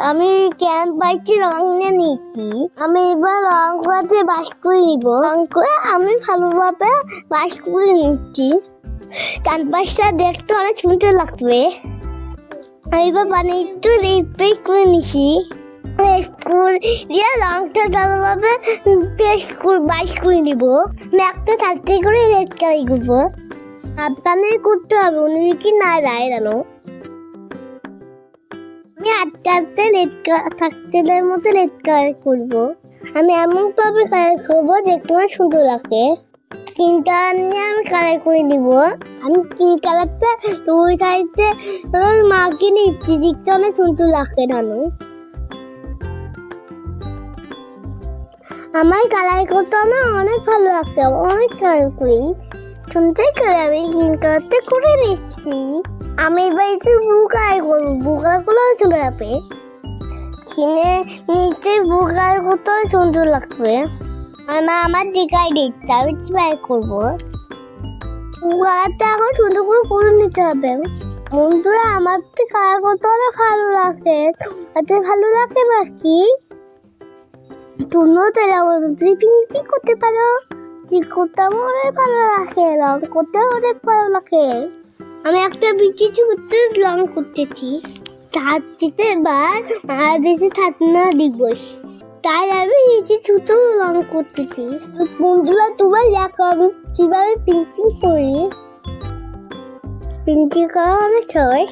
আমি ক্যানভাসে রং নিয়ে নিয়েছি। আমি এবার রং করাতে বাস করে নিব। রং করে আমি ভালোভাবে বাস করে নিচ্ছি। ক্যানভাসটা দেখতে অনেক সুন্দর লাগবে। আমি এবার বানিয়ে একটু রিপেয়ার করে নিছি। স্কুল দিয়ে রংটা ভালোভাবে বাস করে নিব। আমি একটা থাকতে করে রেড কালার করবো। আপনাদের করতে হবে, উনি কি না রায় জানো। আমি আটটাতে থাকতেলের মতো রেড কালার করবো। আমি এমন ভাবে কালার করবো দেখতে আমার সুন্দর লাগে। স্কিন কালার নিয়ে আমি কালার করে দিব। আমি স্কিন কালারটা দুই সাইডে মাখিয়ে নিচ্ছি, দেখতে অনেক সুন্দর লাগে জানো। আমার কালার করতে আমার অনেক ভালো লাগছে, অনেক কালার করি। সুন্দর করে আমি স্কিন কালারটা করে নিচ্ছি। আমি এবার একটু ব্লু কালার করবো, ব্লু কালার করলে চলে যাবে। কিনে নিচে ব্লু কালার করতে সুন্দর লাগবে। আমার দিকাই দিচ্ছে, আমি ট্রাই করবো। ব্লু কালারটা এখন সুন্দর করে নিতে হবে। বন্ধুরা, আমার তো কালার করতে অনেক ভালো লাগে। এত ভালো লাগে নাকি? তুমিও তাহলে আমার পিঙ্কি করতে পারো। কি করতে আমার অনেক ভালো লাগে, রং করতে অনেক ভালো লাগে। আমি একটা বিচি করতে রং করতেছি। থাকতে এবার দেশে থাকনা দিবস, তাই আমি এই ছোট রং করতেছি। তো বন্ধুরা, তোমার দেখো আমি কিভাবে পেন্টিং করি। পেন্টিং করা অনেক সহজ।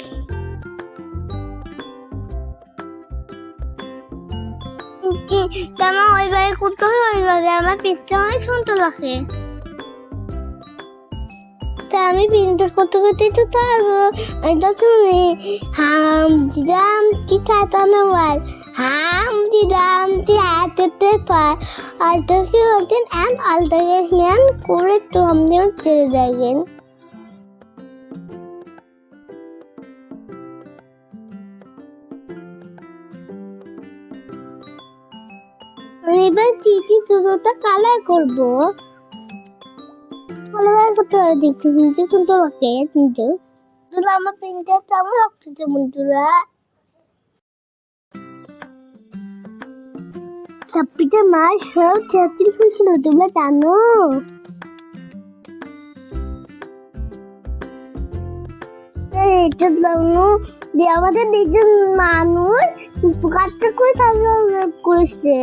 যেমন ওইভাবে করতে হয়, ওইভাবে আমার পেন্টিং অনেক সুন্দর লাগে। আমি পিনতে করতে করতে তো পারবো। এটা তুমি হাম দিলাম কি থাকানো বল, হাম দিলাম কি হাতে পার আলটা কি বলতেন অ্যান্ড আলটারেশন করে তো আপনিও চলে যাবেন। আমি এবার তিনটি সুতোটা কালার করবো। কালার করতে হবে, দেখতে শুনতে সুন্দর লাগে। কিন্তু আমার পেনটা কেমন লাগতেছে বন্ধুরা? ছাব্বিশে মাস সব চাকরি হয়েছিল, তোমরা জানো? এটা জানো যে আমাদের নিজের মানুষ কাজটা করে তারা করেছে।